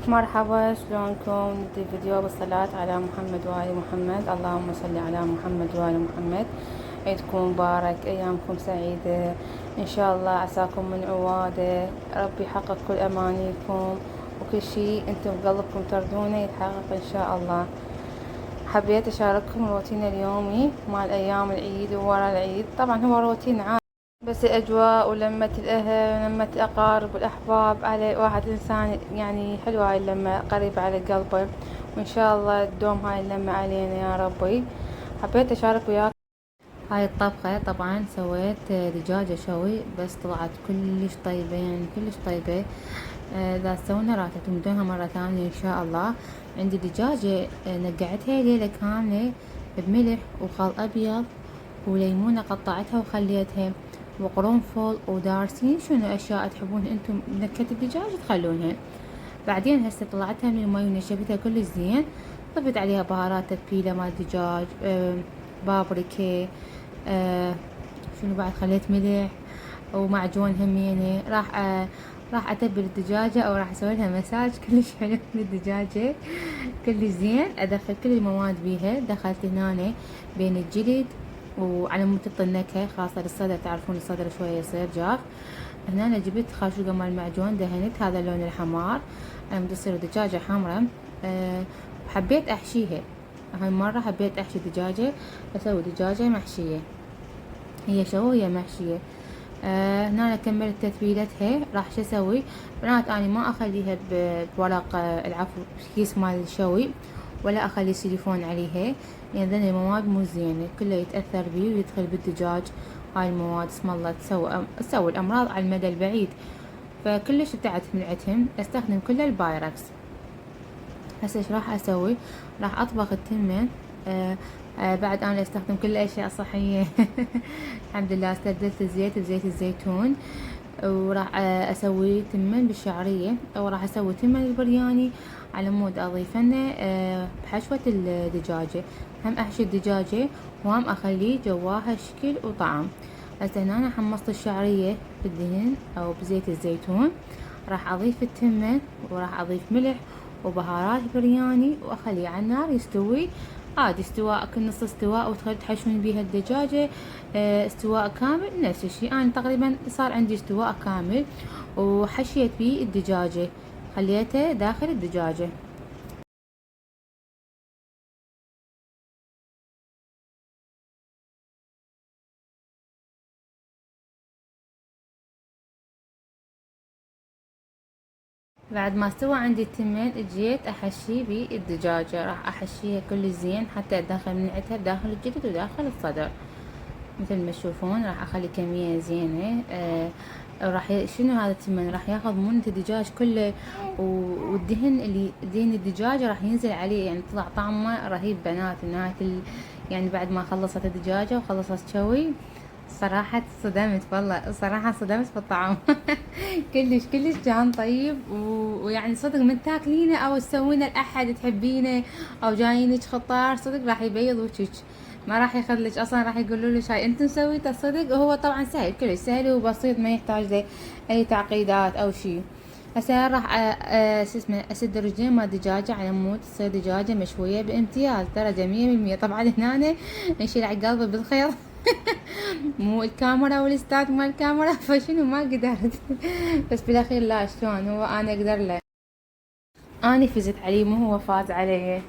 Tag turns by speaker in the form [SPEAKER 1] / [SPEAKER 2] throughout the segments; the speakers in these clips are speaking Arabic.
[SPEAKER 1] مرحبا، شلونكم؟ ندي فيديو بالصلاة على محمد وآل محمد. اللهم صل على محمد وآل محمد. عيدكم مبارك، أيامكم سعيدة إن شاء الله، عساكم من عوادة، ربي يحقق كل أمانيكم وكل شي انتم بقلبكم ترجونه يتحقق إن شاء الله. حبيت أشارككم الروتين اليومي مال أيام العيد وورا العيد. طبعا هو روتين عادي، بس الأجواء ولمة الأهل ولمة الأقارب والأحباب على واحد إنسان، يعني حلوة هاي اللمة، قريبة على قلبه، وإن شاء الله تدوم هاي اللمة علينا يا ربي. حبيت أشارك وياك هاي الطبخة. طبعا سويت دجاجة شوي، بس طلعت كلش طيبة، يعني كلش طيبة. إذا سوينا راح تعتمدونها مرة ثانية إن شاء الله. عندي دجاجة نقعتها ليلة كاملة بملح وخل أبيض وليمونة، قطعتها وخليتها، وقرنفل ودارسين، شنو أشياء تحبون انتم نكهة الدجاج تخلونها. بعدين هسه طلعتها من المي ونشفتها كلش زين، ضفت عليها بهارات تتبيلة مال دجاج، بابريكا، شنو بعد، خليت ملح ومعجون همينة. راح اتبل الدجاجة او راح اسوي لها مساج كلش حلو للدجاجة، كلش زين. ادخل كل المواد بيها، دخلت هنا بين الجلد وعلى مود تطي النكهة، خاصة للصدر، تعرفون الصدر شوية يصير جاف. هنا أنا جبت خاشوقة مال المعجون، دهنت هذا اللون الحمار على مود تصير دجاجة حمرا. حبيت احشيها هاي المرة، حبيت احشي دجاجة، اسوي دجاجة محشية، هي شوية محشية. هنا كملت تتبيلتها. راح شو اسوي بنات، اني ما اخليها بورق، العفو، كيس مال الشوي، ولا اخلي سيليفون عليها، يعني ذن المواد مو زينة، كله يتأثر بيه ويدخل بالدجاج. هاي المواد اسم الله تسوي الامراض على المدى البعيد، فكلش ابتعدت من عندهم. استخدم كل البايركس. هسه ايش راح اسوي؟ راح اطبخ التمن. بعد انا استخدم كل الاشياء صحية الحمد لله. استبدلت الزيت بزيت الزيتون، وراح اسوي تمن بالشعرية، او راح اسوي تمن البرياني على مود اضيفنه بحشوة الدجاجة. هم احشي الدجاجة وهم اخليه جواها شكل وطعم. هسه هنا أنا حمصت الشعرية بالدهن او بزيت الزيتون، راح اضيف التمن وراح اضيف ملح وبهارات برياني، واخليه على النار يستوي عادي، استواء كل نص استواء، وتخلي تحشون بيها الدجاجة استواء كامل. نفس الشي انا تقريبا صار عندي استواء كامل، وحشيت بيه الدجاجة، خليته داخل الدجاجة. بعد ما استوى عندي التمن، جيت احشيه بالدجاجة. راح احشيها كل زين حتى ادخل من عندها بداخل الجلد وداخل الصدر، مثل ما تشوفون. راح اخلي كمية زينة. راح شنو هذا التمن راح ياخذ منة الدجاج كله، والدهن اللي دهن الدجاجة راح ينزل عليه، يعني طلع طعمه رهيب بنات. نهاية يعني بعد ما خلصت الدجاجة وخلصت شوي، صراحة صدمت، والله صراحة صدمت بالطعم كلش كان طيب. ويعني صدق من تاكلينه او تسوينه لأحد تحبينه او جايينك خطار، صدق راح يبيض وجهك، ما راح يخليك اصلا، راح يقولوا لك هاي انت سويته صدق. وهو طبعا سهل، كلش سهل وبسيط، ما يحتاج له اي تعقيدات او شي. هسه راح شو اسمه اسد رجلين مال دجاجة على مود تصير دجاجة مشوية بامتياز درجة 100%. طبعا هنا نشيل عقلبه بالخيط مو الكاميرا والاستاذ مال الكاميرا فشنو ما قدرت بس بالاخير لا، شلون هو انا اقدر له، اني فزت عليه مو هو فاز علي.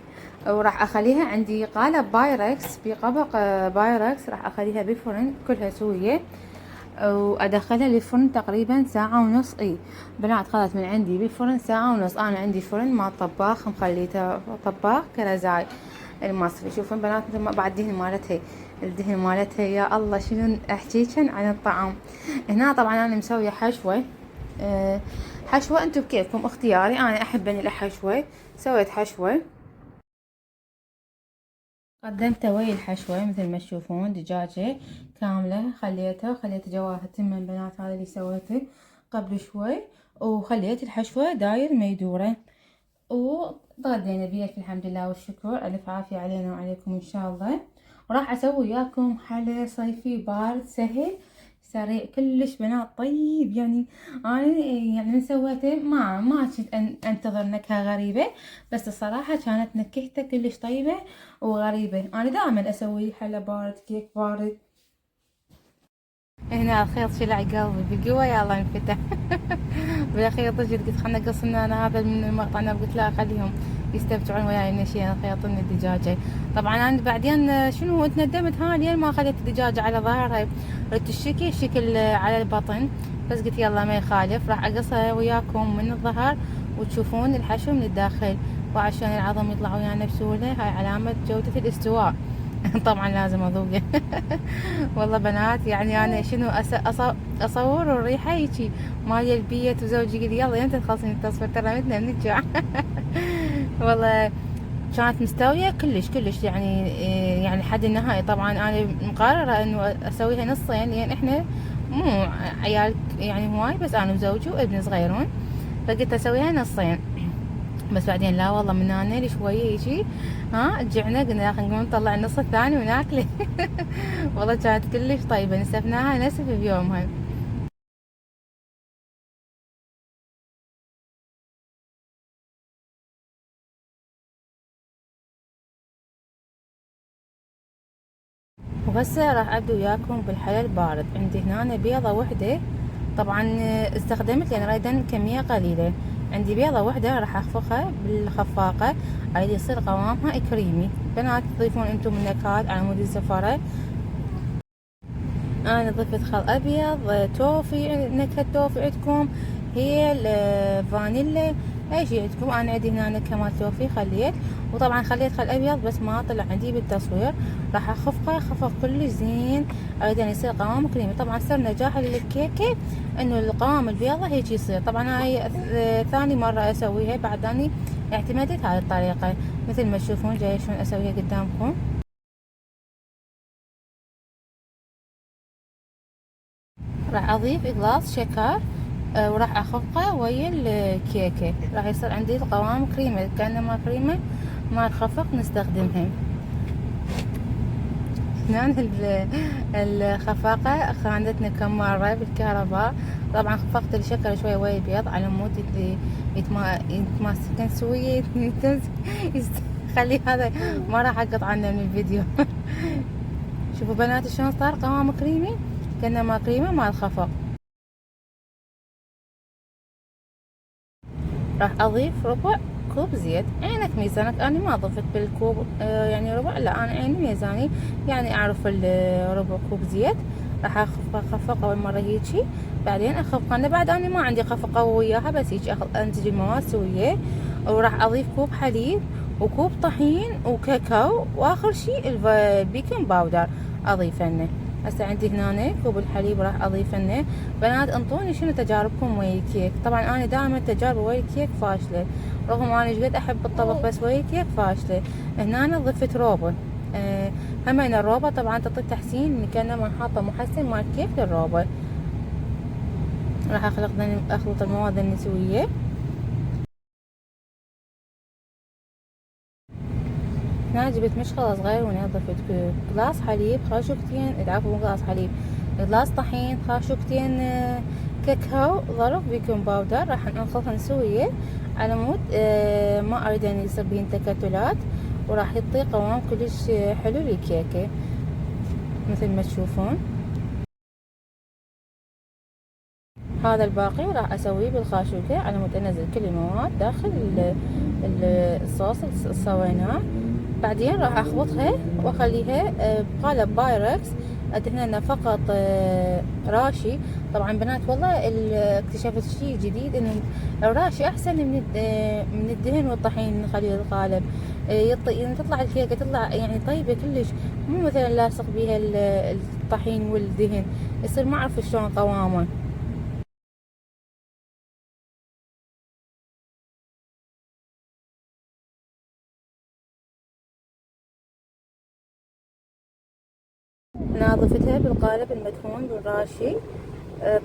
[SPEAKER 1] وراح اخليها عندي قالب بايركس، بقبق بايركس، راح اخليها بفرن كلها سوية، وادخلها للفرن تقريبا ساعة ونص. اي بنات خذت من عندي بالفرن ساعة ونص. انا عندي فرن مال طباخ، مخليته طباخ كرزاي المصري. شوفون بنات بعد الدهن مالتها، الدهن مالتها يا الله شنو احكيكن عن الطعم. هنا طبعا انا مسوية حشوة. حشوة انتم بكيفكم اختياري، انا احب اني الحشوة، سويت حشوة قدمته ويا الحشوة مثل ما تشوفون. دجاجة كاملة خليت جواها تمن بنات، هذا اللي سويته قبل شوي، وخليت الحشوة داير ما يدوره، وتغدينا بيه الحمد لله والشكر. ألف عافية علينا وعليكم إن شاء الله. وراح أسوي وياكم حلا صيفي بارد سهل سريع كلش بنات طيب. يعني انا يعني من سويته ما كنت انتظر نكهة غريبة، بس الصراحة كانت نكهته كلش طيبة وغريبة. انا دائما اسوي حلا بارد، كيك بارد. هنا الخيط شلع قلبي بقوة، يلا انفتح. بالاخير ضجت، قلت خلنا نقص انا هذا من المقطع. انا قلت لا خليهم يستمتعون وياي من شيء خياطين الدجاجة. طبعا انا بعدين شنو ندمت لين ما خليت الدجاجة على ظهرها، ردت الشكل شكل على البطن، بس قلت يلا ما يخالف راح اقصها وياكم من الظهر وتشوفون الحشو من الداخل، وعشان العظم يطلع ويانا بسهولة. هاي علامة جودة الاستواء. طبعا لازم اذوقه. والله بنات يعني انا شنو اصور الريحه هيجي مال البيت، وزوجي يقول يلا امتى تخلصين التصوير ترى متنا من الجوع. والله كانت مستوية كلش يعني يعني حد النهائي. طبعا انا مقررة انه اسويها نصين، لان احنا مو عيال يعني هواي، بس انا وزوجي وابن صغيرون، فقلت اسويها نصين. بس بعدين لا والله من هنا لشوية يجي رجعنا قلنا خلينا نقوم نطلع النص الثاني وناكله. والله كانت كلش طيبة، نسفناها نسف بيومها. وهسه راح ابدو وياكم بالحلا البارد. عندي هنا بيضة وحدة، طبعا استخدمت لان اريد كمية قليلة. عندي بيضة وحدة راح اخفقها بالخفاقة على يصير قوامها كريمي. بنات تضيفون انتم النكهات على مود الزفرة. انا ضفت خل ابيض، توفي، نكهة توفي عندكم، هيل، فانيلا، اي شي عندكم. انا عندي هنا نكهة مال توفي خليت، وطبعا خليت خل ابيض بس ما طلع عندي بالتصوير. راح اخفقه خفق كلش زين، اريد ان يصير قوام كريمي. طبعا سر نجاح الكيكة انه القوام البيضة هيك يصير. طبعا هاي ثاني مرة اسويها بعد اني اعتمدت هاي الطريقة، مثل ما تشوفون جاي شلون اسويها قدامكم. راح اضيف قلاص شكر، وراح اخفقه ويا الكيكة، راح يصير عندي القوام كريمة كأنما كريمة ما تخفق نستخدمها. هنا الخفاقة خانتنا كم مرة بالكهرباء. طبعا خفقت الشكر شوية ويا البيض على مود اللي يتماسكن سوية. خلي هذا ما راح اقطع عنه من الفيديو. شوفوا بنات شلون صار قوام كريمي كأنما كريمة ما الخفق. راح اضيف ربع كوب زيت. عينك ميزانك، انا ما ضفت بالكوب يعني ربع، لا انا عيني ميزاني يعني اعرف ربع كوب زيت. راح اخفقه اول مره هيجي، بعدين اخفقه. انا بعد انا ما عندي خفقه وياها، بس هيك انتج المواد سويه. وراح اضيف كوب حليب وكوب طحين وكاكاو، واخر شي البيكنج باودر اضيفه. هسه عندي هنا كوب الحليب راح اضيفه. بنات انطوني شنو تجاربكم ويا الكيك. طبعا انا دائما تجاربي ويا الكيك فاشله، رغم انا قد احب الطبخ، بس ويا الكيك فاشله. هنا أنا ضفت روبه، هم ان الروبه طبعا تعطي تحسين كانما حاطه محسن مال كيك للروبه. راح اخلط المواد النسويه. هنا جبت مشخلة صغير، وهنا ضفت قلاص حليب، خاشوقتين، العفو مو قلاص حليب، قلاص طحين، خاشوقتين كاكاو، ظرف بيكنج باودر. راح نخلطها نسويه على مود ما اريد ان يصير بين تكتلات، وراح يعطي قوام كلش حلو للكيكة مثل ما تشوفون. هذا الباقي راح اسويه بالخاشوقة على مود انزل كل المواد داخل الصوص اللي سويناه. بعدين راح اخلطها واخليها بقالب بايركس، ادهنها فقط راشي. طبعا بنات والله اكتشفت شيء جديد، انه الراشي احسن من الدهن والطحين نخليه القالب. يعني تطلع الكيكه تطلع يعني طيبه كلش، مو مثلا لاصق بيها الطحين والدهن، يصير ما اعرف شلون قوامه. انا ضفتها بالقالب المدهون بالراشي.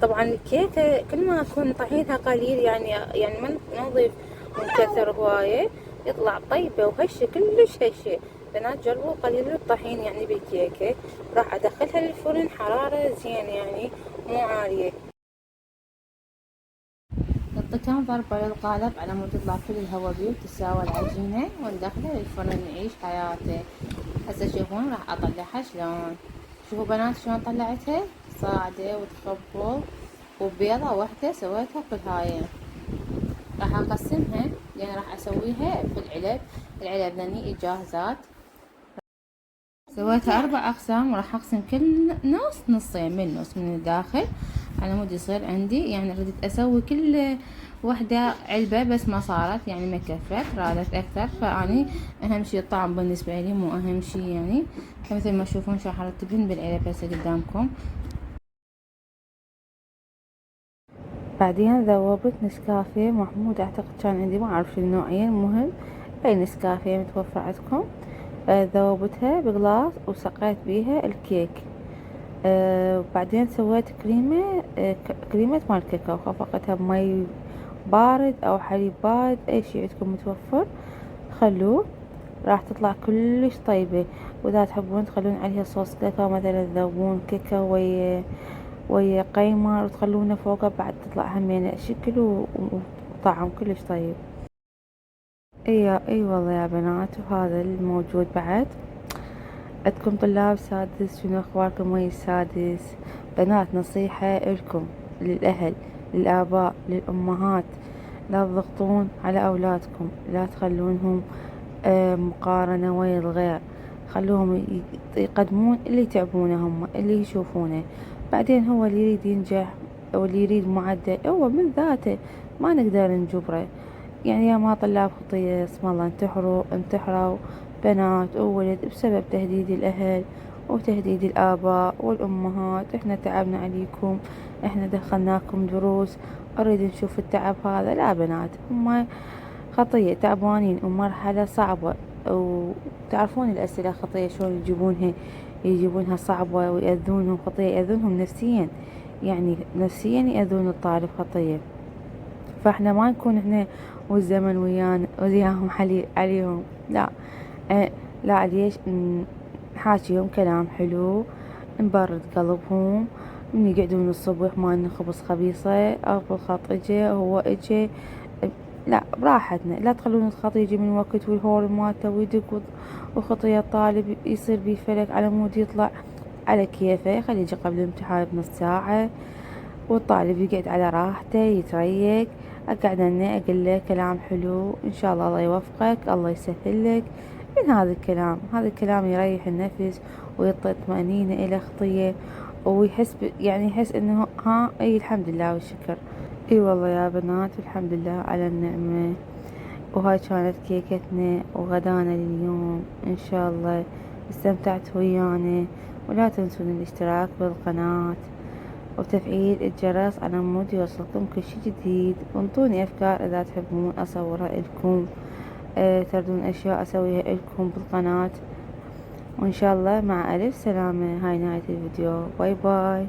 [SPEAKER 1] طبعا الكيكة كل ما اكون طحينها قليل، يعني ما نضيف من كثر هواية، يطلع طيبة وهشة كلش هشة. بنات جربوا قليل الطحين يعني بالكيكة. راح ادخلها للفرن حرارة زين يعني مو عالية. نعطي كم ضربة للقالب على مود تطلع كل الهواء بيه وتساوي العجينة وندخلها للفرن يعيش حياته. هسه تشوفون راح اطلعها شلون. شوفوا بنات شلون طلعتها صاعدة وتخبل وبيضة واحدة سويتها في الهاية. راح اقسمها لان راح اسويها في العلب ذني جاهزات. سويتها 4 أقسام وراح أقسم كل نص نصين من النص من الداخل على مود يصير عندي يعني ردت أسوي كل وحدة علبة بس ما صارت يعني ما كفت رادت أكثر. فأني أهم شي الطعم بالنسبة لي مو أهم شي يعني. مثل ما تشوفون شو حرتبن بالعلب هسه قدامكم. بعدين ذوبت نسكافيه محمود أعتقد كان عندي ما أعرف شو النوعين المهم أي نسكافيه متوفر عندكم. ذوبتها بغلاس وسقيت بيها الكيك. وبعدين سويت كريمة مال كاكاو خفقتها بمي بارد او حليب بارد اي شي عندكم متوفر خلوه. راح تطلع كلش طيبة. واذا تحبون تخلون عليها صوص كاكاو مثلا تذوبون كاكاو ويا قيمة وتخلونه فوقه بعد تطلع همينة شكل وطعم كلش طيب. اي والله يا بنات وهذا الموجود بعد. عندكم طلاب سادس شنو اخباركم ويا السادس؟ بنات نصيحة الكم للاهل للاباء للامهات لا تضغطون على اولادكم لا تخلونهم مقارنة ويا الغير. خلوهم يقدمون اللي يتعبونه هم اللي يشوفونه. بعدين هو اللي يريد ينجح او اللي يريد معدل هو من ذاته ما نقدر نجبره. يعني يا ما طلاب خطية اسم الله انتحروا بنات وولد بسبب تهديد الأهل وتهديد الآباء والأمهات. احنا تعبنا عليكم احنا دخلناكم دروس أريد نشوف التعب هذا. لا بنات هم خطية تعبانين ومرحلة صعبة. وتعرفون الأسئلة خطية شلون يجيبونها صعبة ويأذونهم خطية يأذونهم نفسيا يعني نفسيا يأذون الطالب خطية. فاحنا ما نكون احنا والزمن وياهم عليهم لا. لا ليش نحاكيهم كلام حلو نبرد قلبهم. من يقعدون الصبح ما لنا خبز خبيصة او بالخط اجي هو اجي لا براحتنا. لا تخلون الخط يجي من وقت والهول مالته ويدق وخطية الطالب يصير بيه فلك على مود يطلع على كيفه. خليه يجي قبل الامتحان بنص ساعة والطالب يقعد على راحته يتريق. اقعد انا اقول له كلام حلو ان شاء الله الله يوفقك الله يسهل لك من هذا الكلام. هذا الكلام يريح النفس ويعطي طمأنينة الى خطية ويحس يعني يحس انه ها اي الحمد لله والشكر. اي والله يا بنات الحمد لله على النعمة. وهاي كانت كيكتنا وغدانا لليوم ان شاء الله استمتعت ويانا. ولا تنسون الاشتراك بالقناة وتفعيل الجرس على مود يوصلكم كل شي جديد. وانطوني افكار اذا تحبون اصورها لكم تردون اشياء اسويها لكم بالقناة. وان شاء الله مع الف سلامة. هاي نهاية الفيديو باي باي.